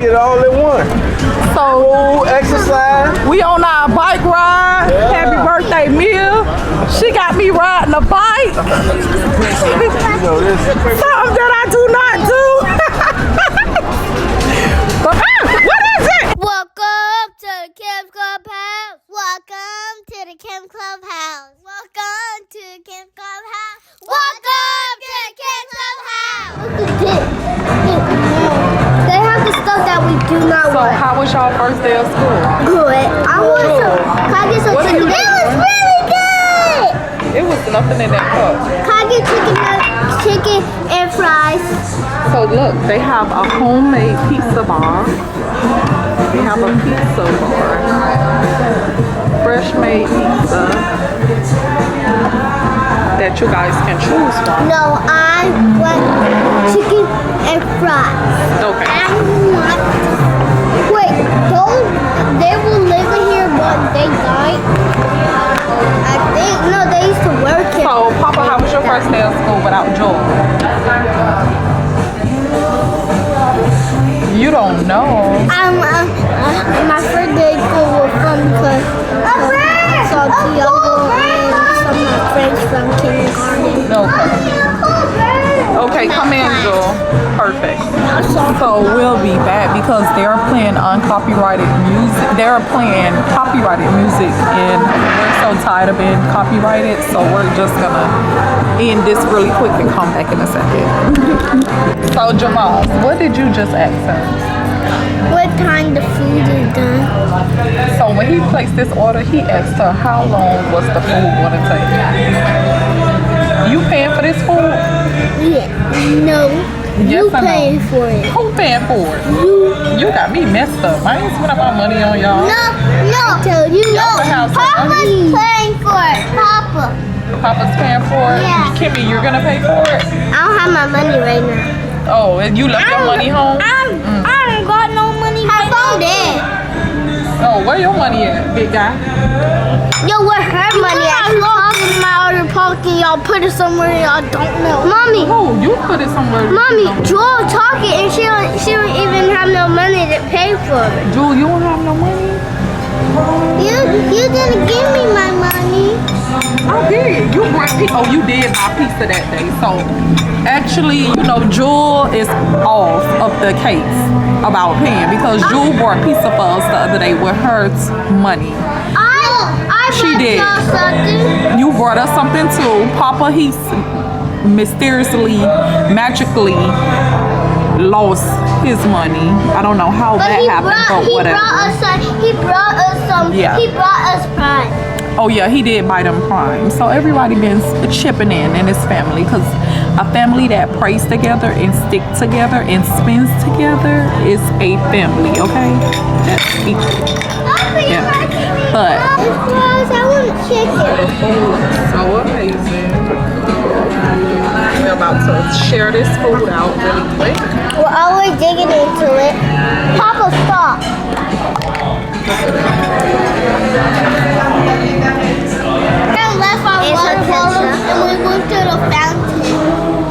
Get it all at once. So exercise. We on our bike ride. Yeah. Happy birthday, Mia. She got me riding a bike. You know this. Something that I do not do. But, what is it? Welcome to the Kems Club house. Welcome to the Kems Club house. Welcome to the Kems Club house. Welcome to the Kems Club house. Look at this. They have the stuff that we do not want. So how was y'all first day of school? Good. I want some. Can I get some chicken? It was really good. It was nothing in that cup. Can I get chicken and fries? So look, they have a homemade pizza bar. They have a pizza bar. Fresh made pizza that you guys can choose from. No, I want chicken and fries. Okay. I want. Wait, they were living here, but they died. I think no, they used to work here. So, Papa, how was your first day of school without Joel? You don't know. My first day of school was fun because I saw Tiago and some of my friends from kindergarten. Okay, come in, Joel. Perfect. So we'll be back because they're playing uncopyrighted music. They're playing copyrighted music, and we're so tired of being copyrighted. So we're just gonna end this really quick and come back in a second. So Jamal, what did you just ask him? What time the food is done? So when he placed this order, he asked her how long was the food gonna take. You paying for this food? Yeah. No. Yes, You paying for it. Who paying for it? You got me messed up. I ain't spending my money on y'all. No. I tell you no. Papa's paying for it. Papa. Papa's paying for it? Yeah. Kimmy, you're gonna pay for it? I don't have my money right now. Oh, and you left your money home? I ain't got no money. Her phone dead. Oh, where your money at, big guy? Yo, where her money at? Talking about her pocket, y'all put it somewhere y'all don't know. Mommy. Oh, you put it somewhere. Mommy, Jewel talking and she don't even have no money to pay for it. Jewel, you don't have no money? You didn't give me my money. I did. You brought you did buy pizza that day. So actually, you know, Jewel is off of the case about paying because Jewel bought pizza for us the other day with her money. She did. You brought us something too. Papa, he's mysteriously, magically lost his money. I don't know how that happened, but whatever. He brought us some. Yeah. He brought us Prime. Oh yeah, he did buy them Prime. So everybody been chipping in his family, because a family that prays together and stick together and spends together is a family, okay? That's equal. Yeah. But I want chicken. so amazing. We're about to share this food out really quick. We're always digging into it. Papa, stop. I left our water bottle and we went to the fountain.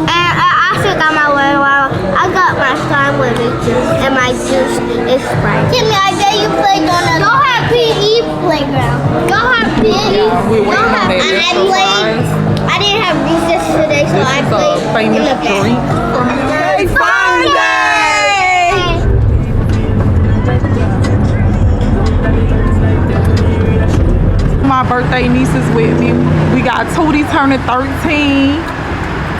And I still got my water bottle. I got my slime with me too. And my juice is Sprite. Timmy, I dare you play on the Go have PE playground. Go have PE. I didn't have recess today, so I played in the drink from FUNDAY. My birthday niece is with me. We got Tootie turning 13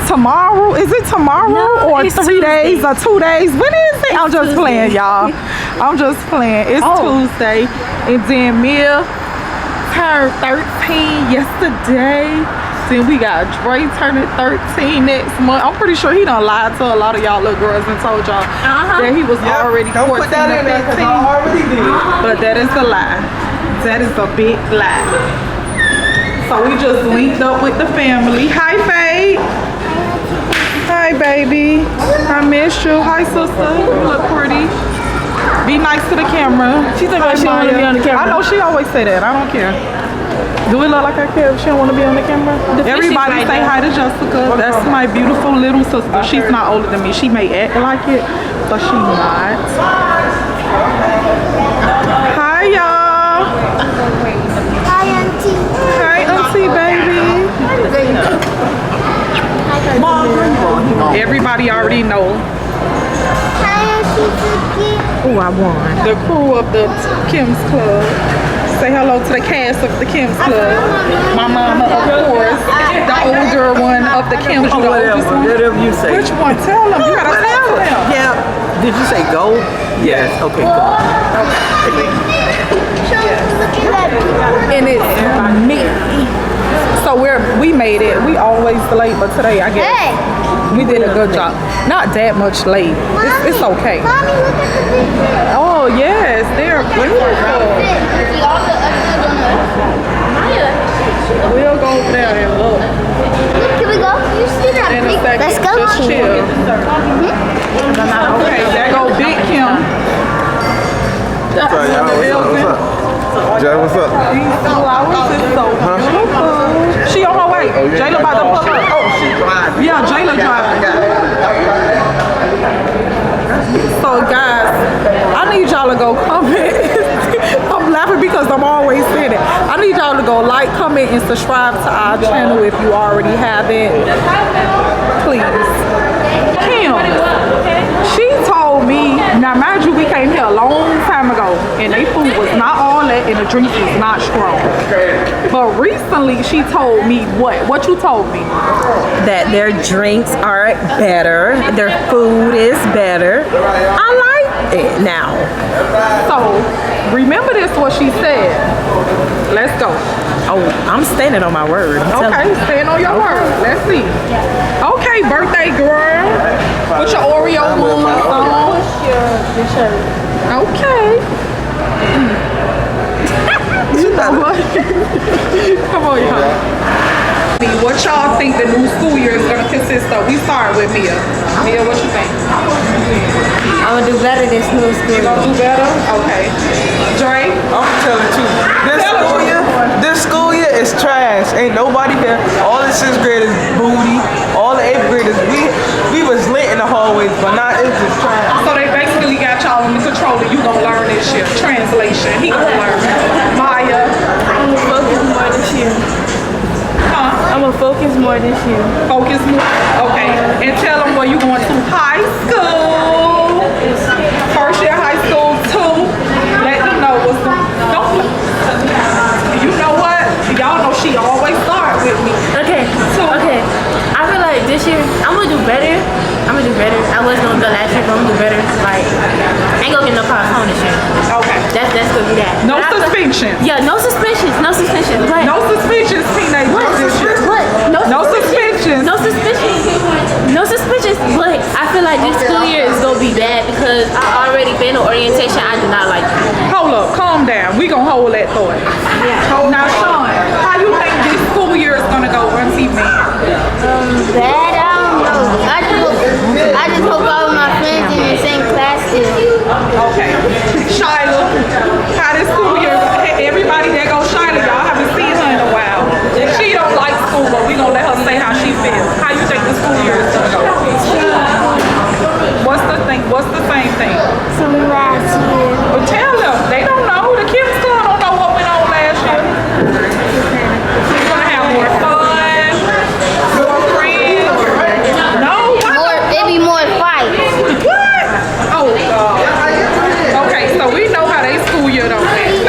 tomorrow. Is it tomorrow or 3 days or 2 days? When is it? I'm just playing, y'all. I'm just playing. It's Tuesday. And then Mia turned 13 yesterday. Then we got Dre turning 13 next month. I'm pretty sure he done lied to a lot of y'all little girls and told y'all that he was already 14 or 15. But that is a lie. That is a big lie. So we just linked up with the family. Hi, Faye. Hi, baby. I missed you. Hi, sister. You look pretty. Be nice to the camera. She think she don't want to be on the camera. I know she always say that. I don't care. Do we look like our kids? She don't want to be on the camera. Everybody say hi to Jessica. That's my beautiful little sister. She's not older than me. She may act like it, but she's not. Hi, y'all. Hi, Auntie. Hi, Auntie, baby. Everybody already know. Hi, Auntie Cookie. Oh, I won. The crew of the Kems Club. Say hello to the cast of the Kems Club. My mama, of course. The older one of the Kems. Oh, whatever you say. Which one? Tell them. You gotta tell them. Yeah. Did you say go? Yes. Okay, go. And it's me. So we made it. We always late, but today I guess we did a good job. Not that much late. It's okay. Mommy, look at the picture. Oh yes, they're beautiful. We'll go over there and look. Can we go? You see that? In a second. Let's go. Just chill. Okay, there go Big Kim. What's up, y'all? What's up? Jay, what's up? These flowers is so beautiful. She on her way. Jayla about to pull up. Oh, she's driving. Yeah, Jayla driving. So guys, I need y'all to go comment. I'm laughing because I'm always saying it. I need y'all to go like, comment, and subscribe to our channel if you already haven't. Please. Kim, she told me, now mind you, we came here a long time ago and they food was not all that and the drinks was not strong. But recently she told me what? What you told me? That their drinks are better, their food is better. I like it now. So remember this what she said. Let's go. Oh, I'm standing on my word. Okay, stand on your word. Let's see. Okay, birthday girl. Put your Oreo ones on. Okay. You know what? Come on, y'all. What y'all think the new school year is going to consist of? We start with Mia. Mia, what you think? I'm gonna do better this new school. You gonna do better? Okay. Dre? I'm telling the truth. This school year is trash. Ain't nobody here. All the 6th graders booty. All the 8th graders, we was lit in the hallways, but now it's just trash. So they basically got y'all under control and you gonna learn this year. Translation. He gonna learn. Maya. I'm gonna focus more this year. Huh? I'm gonna focus more this year. Focus more. Okay. And tell them where you going to high school. First year high school, 2. Let them know what's going on. Don't. You know what? Y'all know she always start with me. Okay, okay. I feel like this year I'm gonna do better. I was gonna go last year, but I'm gonna do better. Like, I ain't gonna get no power home this year. Okay. That's gonna be that. No But I feel- suspension. Yeah, no suspensions. But No suspensions, teenagers. What? This year. What? No suspensions. No suspensions. No suspensions. But I feel like this school year is gonna be bad because I already been to orientation. I do not like it. Hold up, calm down. We gonna hold that thought. Now, Sean, how you think this school year is gonna go, Auntie Man? Bad, I don't know. I just hope all of my friends in the same class is. Okay. Shyla, how this school year? Everybody that goes Shyla, y'all haven't seen her in a while. She don't like school, but we gonna let her say how she feels. How you think the school year is gonna go? What's the thing? What's the same thing? From last year. Well, tell them. They don't know. The kids still don't know what went on last year. We're gonna have more fun, more friends. No, Maybe more fights. what? Oh God. Okay, so we know how they school year don't last.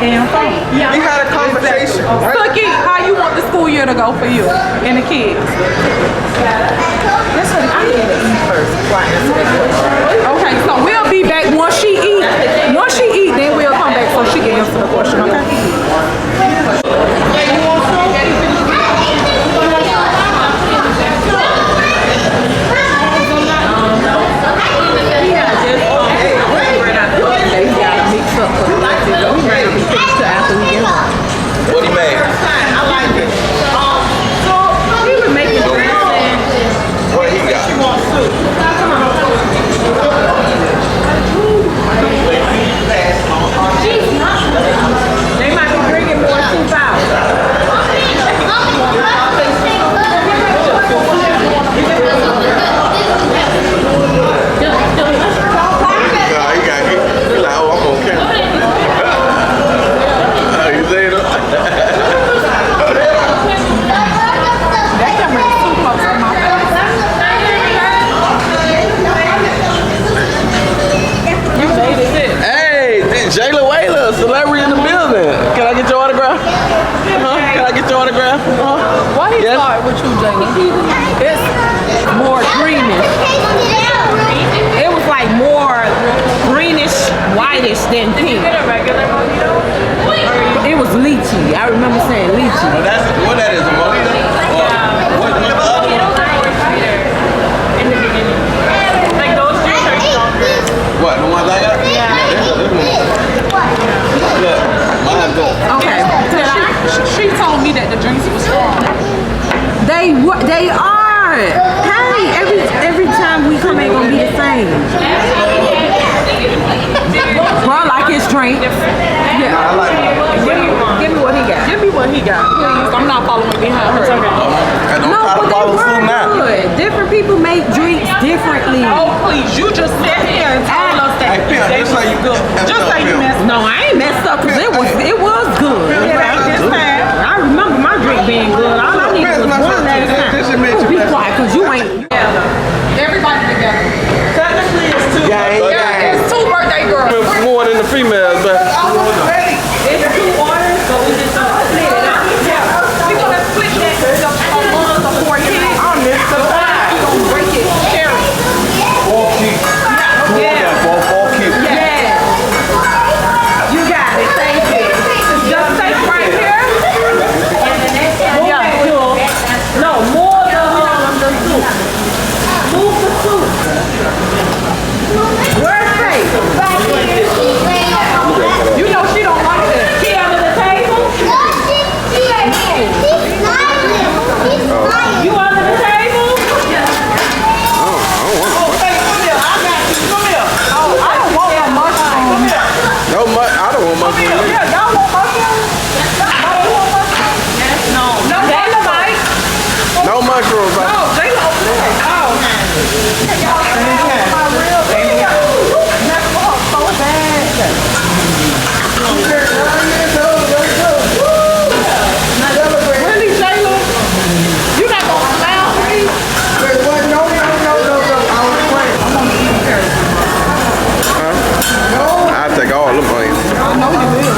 damn thing. We had a conversation. Cookie, how you want the school year to go for you and the kids? This one, I need to eat first before I answer that question. Okay, so we'll be back once she eat. Once she eat, then we'll come back so she can answer the question, okay? What he made? He was making dressing. What he got? They might be drinking more than 2,000. Nah, he got hit. He like, oh, I'm on camera. You say that? That camera is too close to my face. You made it. Hey, Jayla Wayla, celebrity in the building. Can I get your autograph? Huh? Can I get your autograph? Why he Yes. start with you, Jamie? It's more greenish. It was like more greenish, whitish than pink. It was lychee. I remember saying lychee. Oh, that's what that is, a mojito? What the other one? In the beginning. Like those two are stronger. What, the ones I got? Yeah. This one. Look, mine's good. Okay. She told me that the drinks was strong. They are. Hey, every time we come ain't gonna be the same. Bro, I like his drink. Yeah. I like it. Give me what he got. Give me what he got, please. I'm not following behind her. And don't No, try to but follow they suit were now. good. Different people make drinks differently. Oh, please. You just sat here and told us Hey, that. Pimp, just say you good. Just say you messed No, I ain't messed up because it was good. It ain't this time. I remember my drink being good. All I needed was one last time. This should make you Be mess quiet because you ain't. Everybody together. Technically, it's two. Yeah, it's two birthday girls. More than the females, but. It's 2 orders, so we just split it up. We're going to split that among the 4 kids. I missed the 5. We're going to break it. Share it. 4 kids. Yeah. 4 kids. Yes. You got it. Thank you. Just stay right here. Yeah. No, more the soup. Move the soup. Where's Faith? You know she don't like that. She under the table? You under the table? I don't want no mushrooms. No, I don't want much. Yeah, y'all want mushrooms? Nobody want mushrooms? No. No, Jayla might. No mushrooms, bro. No, Jayla over there. Oh. Y'all want my real video. That's what so bad. Really, Jayla? You not gonna smile for me? I'll take all them things. I know you will.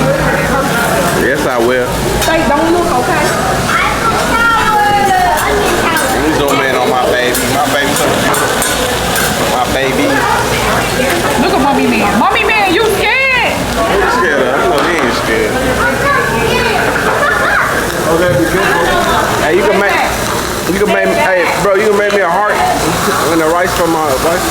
Yes, I will. Faith, don't look, okay? You zoom in on my baby. My baby so cute. My baby. Look at Mommy Man. Mommy Man, you scared? I'm scared of. I know he ain't scared. Hey, you can make, hey, bro, you can make me a heart and the rice from my wife.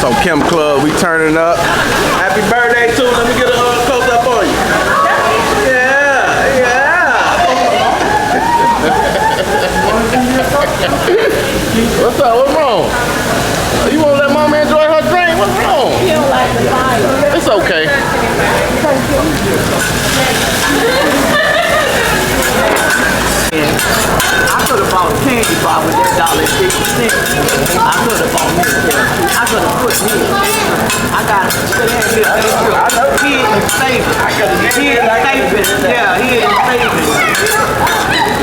So Kems Club, we turning up. Happy birthday too. Let me get a close up on you. Yeah, yeah. What's up? What's wrong? You won't let mama enjoy her drink? What's wrong? He don't like the fire. It's got it. He is saving. He is saving. Yeah, he is saving.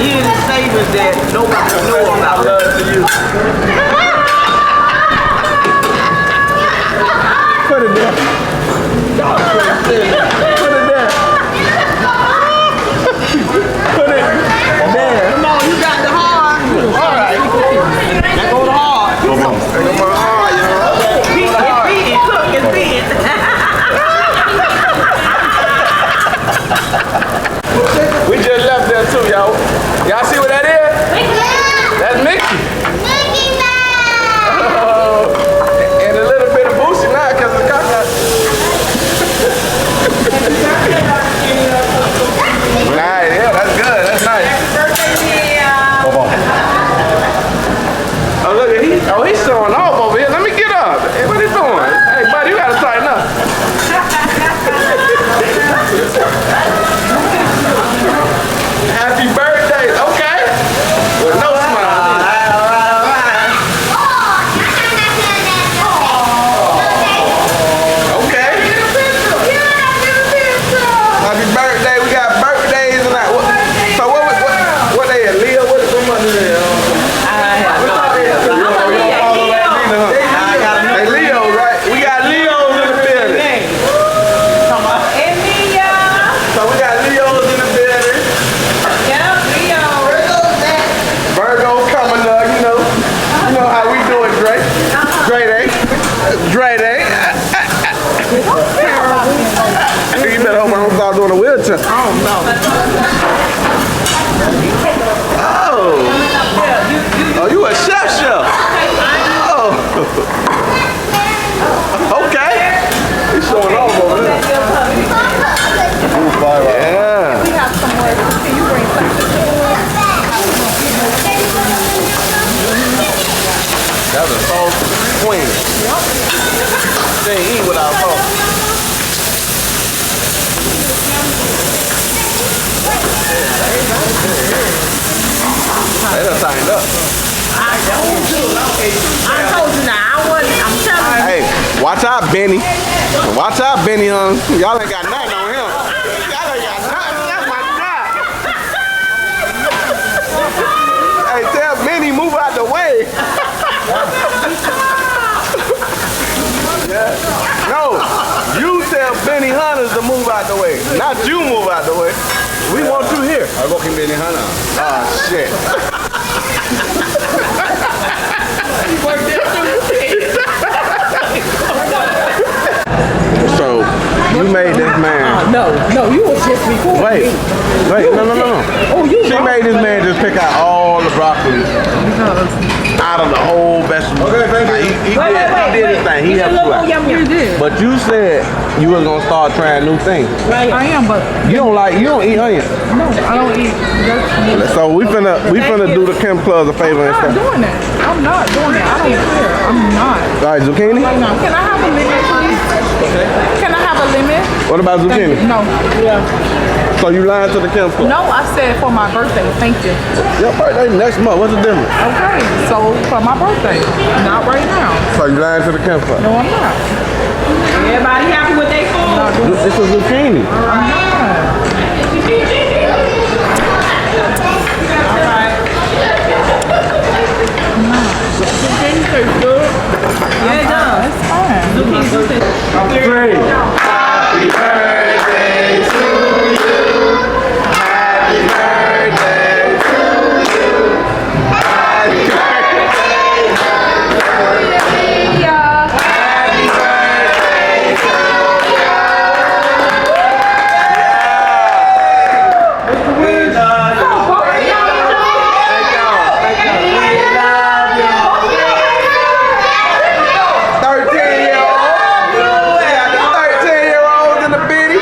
He is saving that nobody knows about. Love to you. Put it there. Put it there. Put it there. Come on, you got the hard. All right. That go the hard. Come on. That go the hard, y'all. It's big. We just left there too, y'all. Y'all see what that is? That's Mickey. Mickey Mouse. And a little bit of Boosie now because it's got that. Nice, yeah, that's good. That's nice. Oh, look at he's showing off over here. Let me get up. Hey, what he doing? Hey, buddy, you gotta tighten up. Happy birthday. Okay. With no smile. All right. Okay. Happy birthday. We got birthdays and that. So what they at? Leo? What is them under there? Hey, Leo, right? We got Leos in the building. So we got Leos in the building. Virgo's coming up, you know how we do it, Dre. Dre Day. You better hope I don't start doing a wheelchair. Oh, you a chef. Oh. Okay. He's showing off over there. Yeah. We have some more. Can you bring That's a sauce queen. She ain't eat without sauce. They done tightened up. I told you now. I'm telling you. Hey, watch out, Benny. Watch out, Benny, y'all ain't got nothing on him. Y'all ain't got nothing. That's my guy. Hey, tell Benny move out the way. Yeah. No, you tell Benny Hunters to move out the way. Not you move out the way. We want you here. I'm working Benny Hunter. Oh, shit. So, you made this man. No, you was just recording. Wait, no. Oh, She made this man just pick out all the broccoli out of the whole vegetable. Okay, thank you. He did his thing. He helped you out. You did. But you said you was gonna start trying new things. I am, but You don't eat onions. no, I don't eat. So we finna do the Kems Club a favor and I'm stuff. not doing that. I'm not doing that. I don't care. I'm not. All right, zucchini. Right now. Can I have a limit, please? Can I have a limit? What about zucchini? No. So you lying to the Kems Club? No, I said for my birthday. Thank you. Your birthday next month. What's the difference? Okay, so for my birthday, not right now. So you lying to the Kems Club? No, I'm not. Everybody happy with their food? This is zucchini. I'm not. Yeah, it does. It's fine. Happy birthday to you. Happy birthday to you. Happy birthday to you. Happy birthday to you. Yeah. We love you. Thank y'all. We love you. 13-year-old. We got the 13-year-olds in the bitty.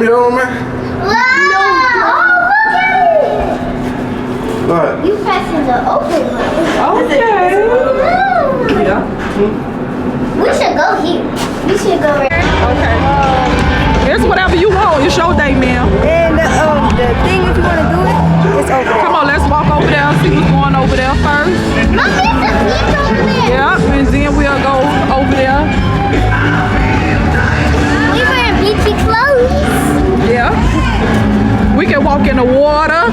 you on, man? Wow! Oh, look at it! What? You pressing the open button. Okay. Yeah. We should go here. We should go right. Okay. It's whatever you want. It's your day, ma'am. And the thing, if you want to do it, it's over there. Come on, let's walk over there and see what's going over there first. Mommy, it's a beach over there. Yeah, and then we'll go over there. We wearing beachy clothes. Yeah. We can walk in the water.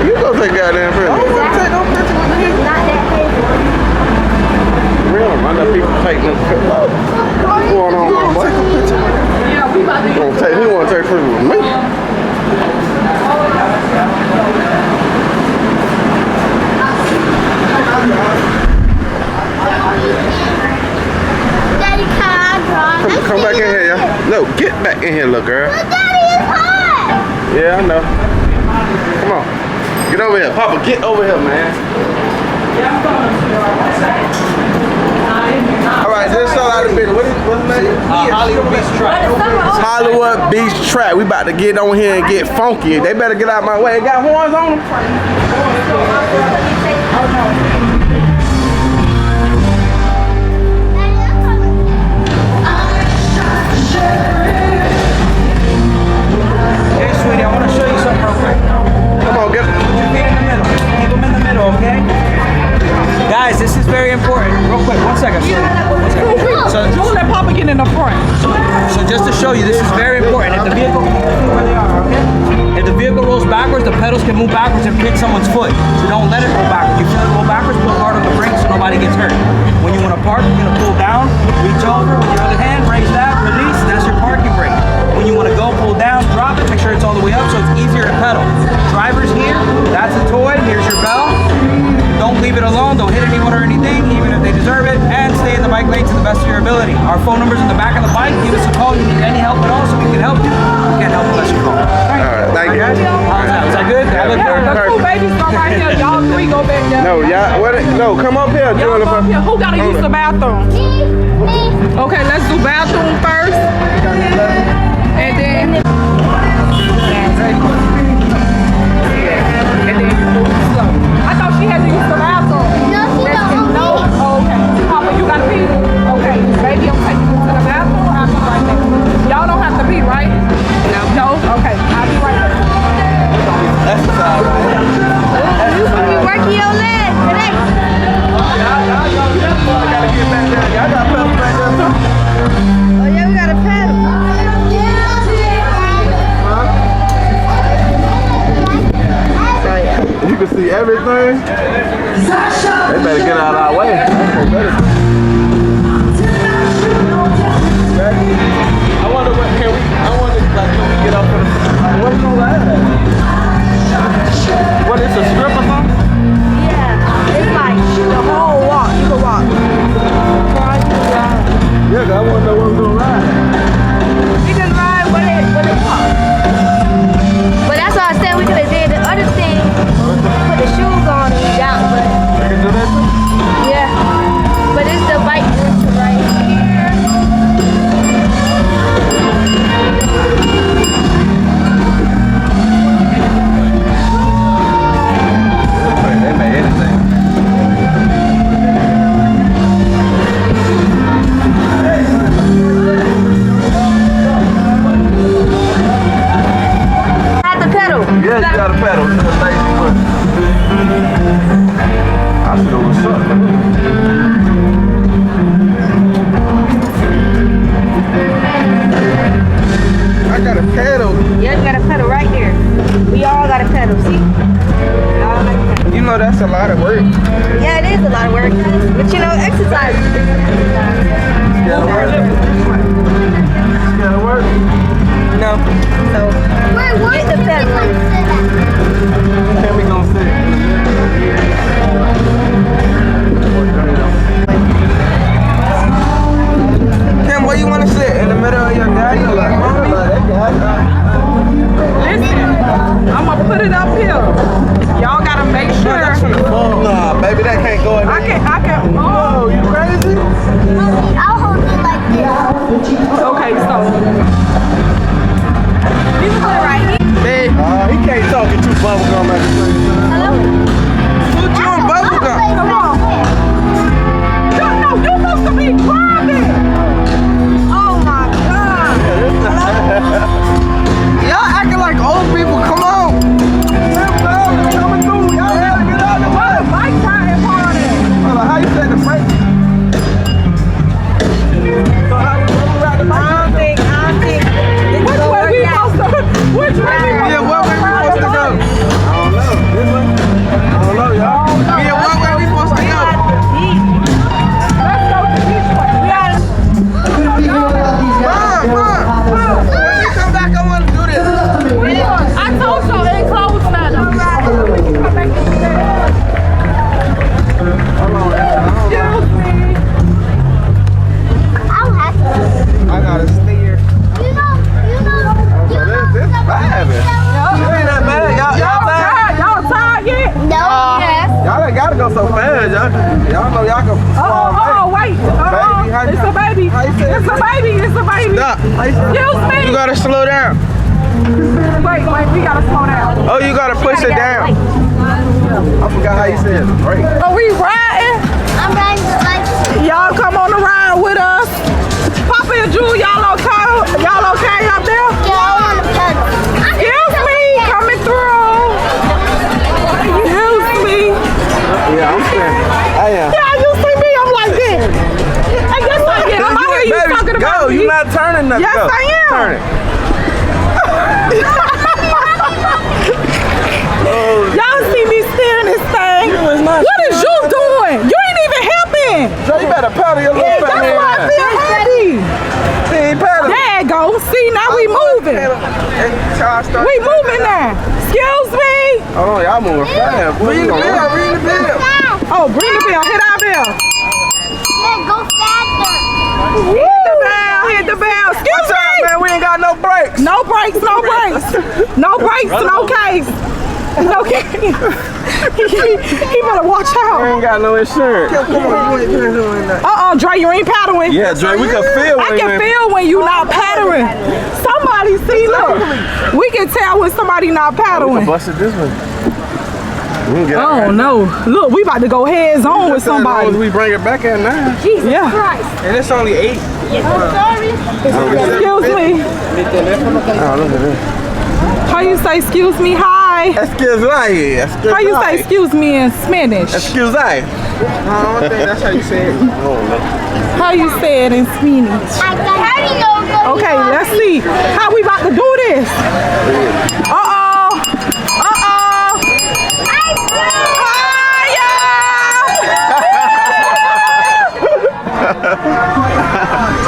You go take goddamn picture. I don't want to take no picture with me. Not that crazy. Real, I know people taking this picture. What's going on, my boy? Yeah, we about to He want to take pictures with me. Daddy, can I draw? Come back in here, yeah. No, get back in here, little girl. But Daddy, it's hot. Yeah, I know. Come on. Get over here. Papa, get over here, man. All right, this is all out of business. What's the name? Hollywood Beach Track. Hollywood Beach Track. We about to get on here and get funky. They better get out my way. They got horns on them. Hey, sweetie, I want to show you something real quick. Come on, get Put your feet in the middle. Keep them in the middle, okay? Guys, this is very important. Real quick, 1 second, sweetie. 1 second. Don't let Papa get in the front. So just to show you, this is very important. If the vehicle, where they are, okay? If the vehicle rolls backwards, the pedals can move backwards and pinch someone's foot. So don't let it roll backwards. You feel it roll backwards, pull hard on the brakes so nobody gets hurt. When you want to park, you're going to pull down, reach over with your other hand, raise that, release. That's your parking brake. When you want to go, pull down, drop it, make sure it's all the way up so it's easier to pedal. Drivers here, that's a toy. Here's your bell. Don't leave it alone. Don't hit anyone or anything, even if they deserve it. And stay in the bike lane to the best of your ability. Our phone number's in the back of the bike. Give us a call. You need any help at all so we can help you. We can't help unless you call. All right, thank you. How's that? Was that good? I look Yeah, the two Perfect. babies go right here. Y'all three go back there. No, y'all, no, come up here, Y'all go up here. Jennifer. Who gotta use the bathroom? Okay, let's do bathroom first. And then. And then slow. I thought she had to use the bathroom. No, she don't. No? Oh, okay. Papa, you gotta pee? Okay. Baby, I'm taking you to the bathroom. I'll be right there. Y'all don't have to pee, right? No. No? Okay. I'll be right there. You gonna be working your legs today. Oh yeah, we got a pedal. You can see everything. They better get out of our way. I wonder what can we? I wonder like can we get up for the? What's all that? What is a strip or something? Yeah, it's like the whole walk. You can walk. Yeah, 'cause I want to know what we're gonna ride. You can ride when it walk. But that's why I said we could have did the other thing. Put the shoes on and down, but We can do that too. yeah. But it's the bike route right here. They made anything. Had the pedal. Yeah, you got a pedal. You got a lazy foot. I still what's up. I got a pedal. Yeah, you got a pedal right here. We all got a pedal. See? We all got a pedal. You know that's a lot of work. Yeah, it is a lot of work. But you know, exercise. Gotta work. Gotta work. No. So get the pedal. Then we gonna sit. Kim, where you want to sit? In the middle of your daddy or like mommy? Listen, I'm gonna put it up here. Y'all gotta make sure. Nah, baby, that can't go in there. I can. Oh, you crazy? I'll hold it like this. Okay, so ain't gotta go so fast, y'all know y'all can. Wait. It's a baby. It's a baby. It's a baby. Stop. Excuse me. You gotta slow down. Wait, we gotta slow down. Oh, you gotta push it down. I forgot how you said it. Right. Are we riding? I'm riding the bicycle. Y'all come on the ride with us. Papa and Jewel, y'all okay? Y'all okay up there? Yeah, I want to pedal. Excuse me, coming through. Excuse me. Yeah, I'm saying. I am. Yeah, you see me, I'm like this. I guess I am. I hear you Baby, talking about go. me. You're not turning nothing. Yes, go. I am. Turn it. Y'all see me steering this thing. What is you doing? You ain't even helping. Joe, you better paddle your little That's fat why I hand. feel happy. He ain't paddling. There you go. See, now we moving. We moving now. Excuse me. Hold on, y'all moving fast. Ring the bell, ring the bell. Oh, bring the bell. Hit our bell. Yeah, go faster. Hit the bell. Hit the bell. Excuse me. Man, we ain't got no brakes. No brakes. No brakes. No brakes. No case. No case. He better watch We out. ain't got no insurance. Dre, you ain't paddling. Yeah, Dre, we can feel I when can you feel when you not paddling. Somebody see, look. We can tell when somebody not We can paddling. bust it this way. We can get Oh no. Look, we about to go heads on with As long as somebody. we bring it back at 9. Yeah. And it's only 8. Excuse me. Oh, look at this. How you say excuse me? Hi. Excuse me. How you say excuse me in Spanish? Excuse me. I don't think that's how you say it. How you say it in Spanish? Okay, let's see. How we about to do this? Uh-oh. Uh-oh.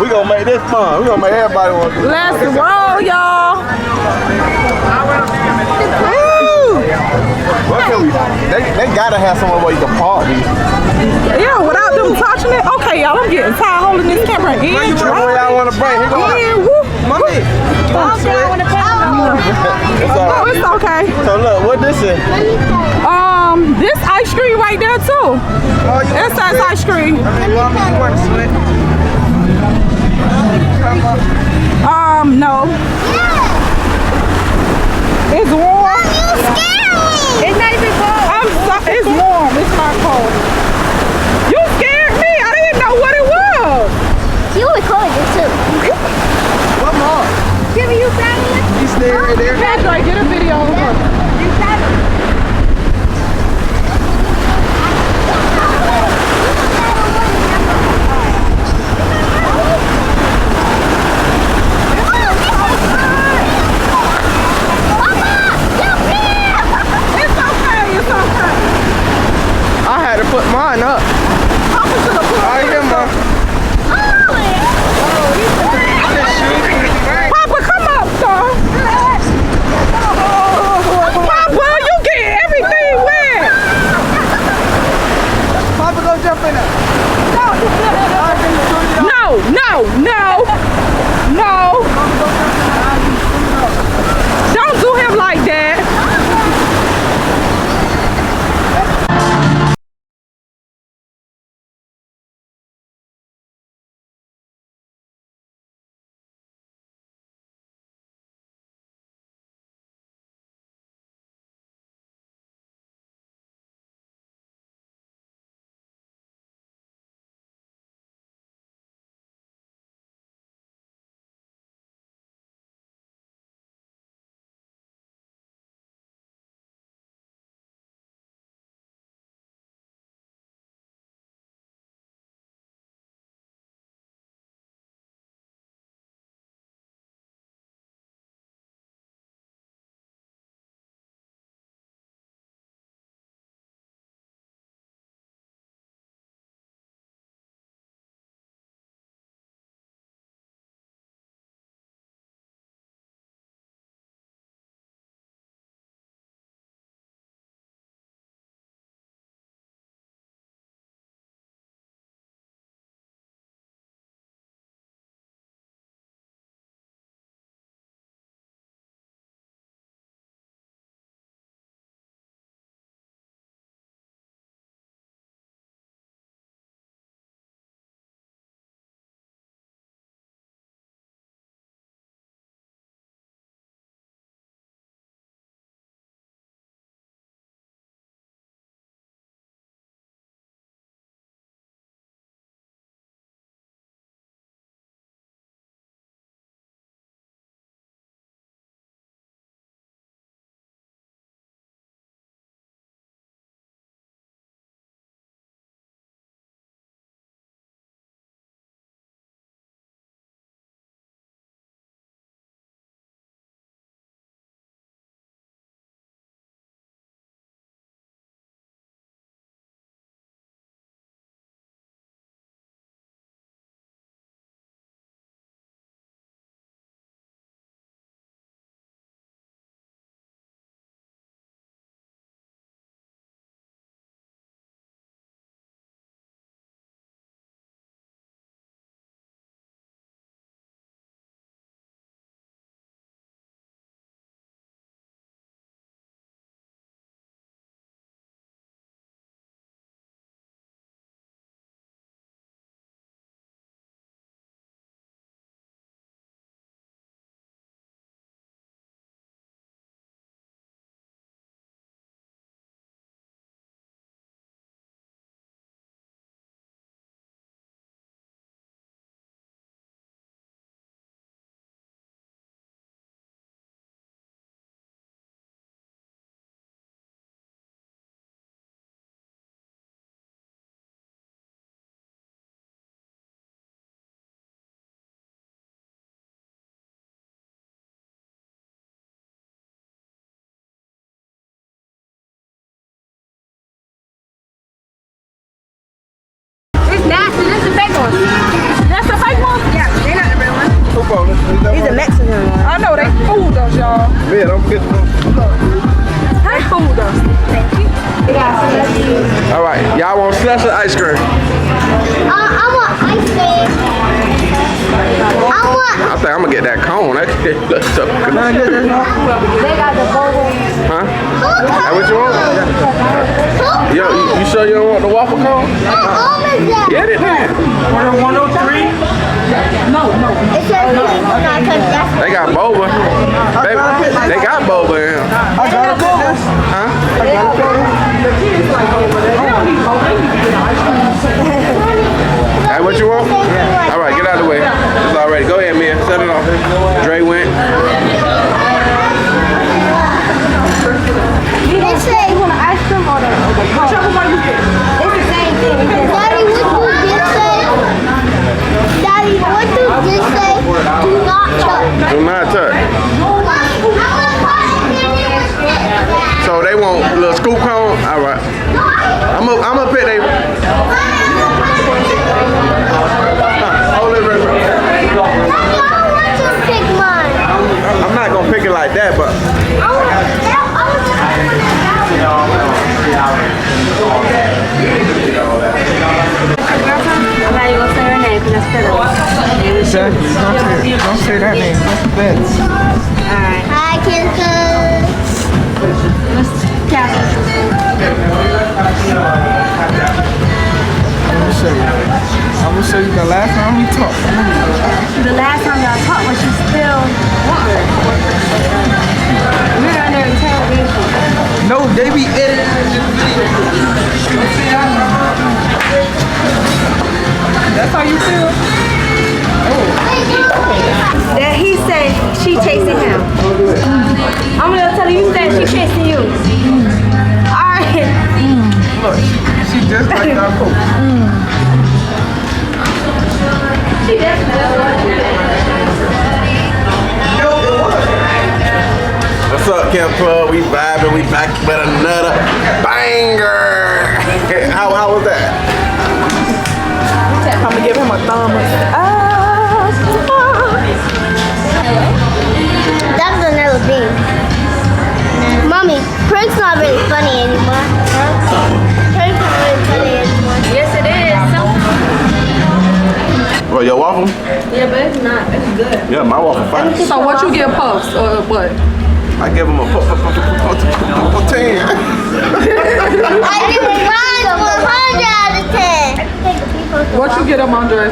We gonna make this fun. We gonna make everybody want to do it. Let's roll, y'all. What can we? They gotta have somewhere where you can park these. Yeah, without them touching it. Okay, y'all, I'm getting tired holding this camera in. Which one y'all want to bring? Here go. Mommy, you want to switch? It's all Oh, right. it's okay. So look, what this is? This ice cream right there too. Oh, you It says ice cream. Mommy, you want to switch? No. It's warm. It's not even cold. It's warm. It's not cold. You scared me. I didn't know what it was. You recorded it too. One more. Jimmy, you paddling? You stay right there. Patrick, get a video of her. You paddling? I had to put mine up. I hear mine. Papa, come up, son. Papa, you get everything wet. Papa, go jump in there. No. Don't do him like that. for? He's a Mexican one. I know they fooled us, y'all. Man, don't forget the They fooled us. All right, y'all want slush or ice cream? I want ice cream. I think I'm gonna get that cone. That's so good. They got the boba. Huh? That what you want? Yo, you sure you don't want the waffle cone? Get it then. Order 103. It says They got boba. They got boba in here. I gotta pick this. Huh? That what you want? All right, get out of the way. It's all ready. Go ahead, Mia. Set it off. Dre went. It says you want an ice cream or whichever one you get. It's the same thing. Daddy, what did this say? Daddy, what did this say? Do not touch. Do not touch. So they want a little scoop cone? All right. I'm gonna pick they. Hold it real quick. Daddy, I want to pick mine. I'm not gonna pick it like that, but Now you gonna say her name because that's federal. Exactly. Don't say that name. That's offense. Alright. Hi, Kinka. Let's count. I'm gonna show you the last time we talked. The last time y'all talked was you still water. We're under interrogation. No, they be editing this video. That's how you feel? That he said she chasing him. I'm gonna tell you said she chasing you. Alright. Look, she just like that coach. She definitely. what's up, Kems Club? We vibing. We back with another banger. How was that? I'm gonna give him a thumb up. That's another thing. Mommy, prank's not really funny anymore. Prank's not really funny anymore. Yes, it is. Well, your waffle? Yeah, but it's not. It's good. Yeah, my waffle fine. So what you give Puffs or what? I give him a 10. I give mine 100 out of 10. What you get him, Andre?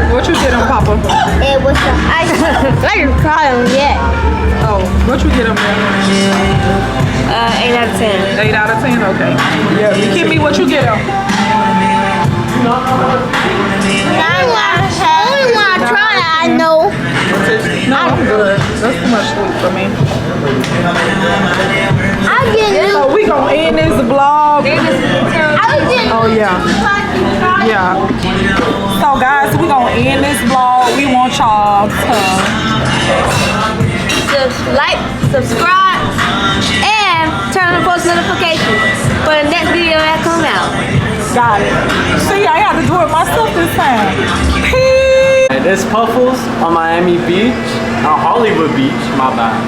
What you get him, Papa? It was some ice cream. I didn't cry him yet. Oh, what you get him? 8 out of 10. 8 out of 10. Okay. Yeah. Give me what you get him. 9 out of 10. Only when I try it, I know. No, I'm good. That's too much sweet for me. I get So we gonna end this vlog. Oh yeah. Yeah. So guys, we gonna end this vlog. We want y'all to Like, subscribe, and turn on post notifications for the next video that comes out. got it. See, I had to do it myself this time. Peace. This Puffles on Miami Beach, Hollywood Beach, my bad.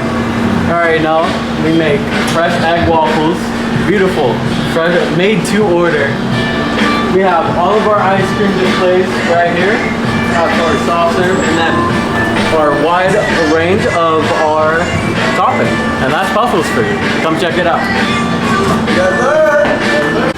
Alright, now we make fresh egg waffles, beautiful, fresh, made to order. We have all of our ice cream displays right here. That's our soft serve, and then our wide range of our toppings. And that's Puffles for you. Come check it out. Yes, sir.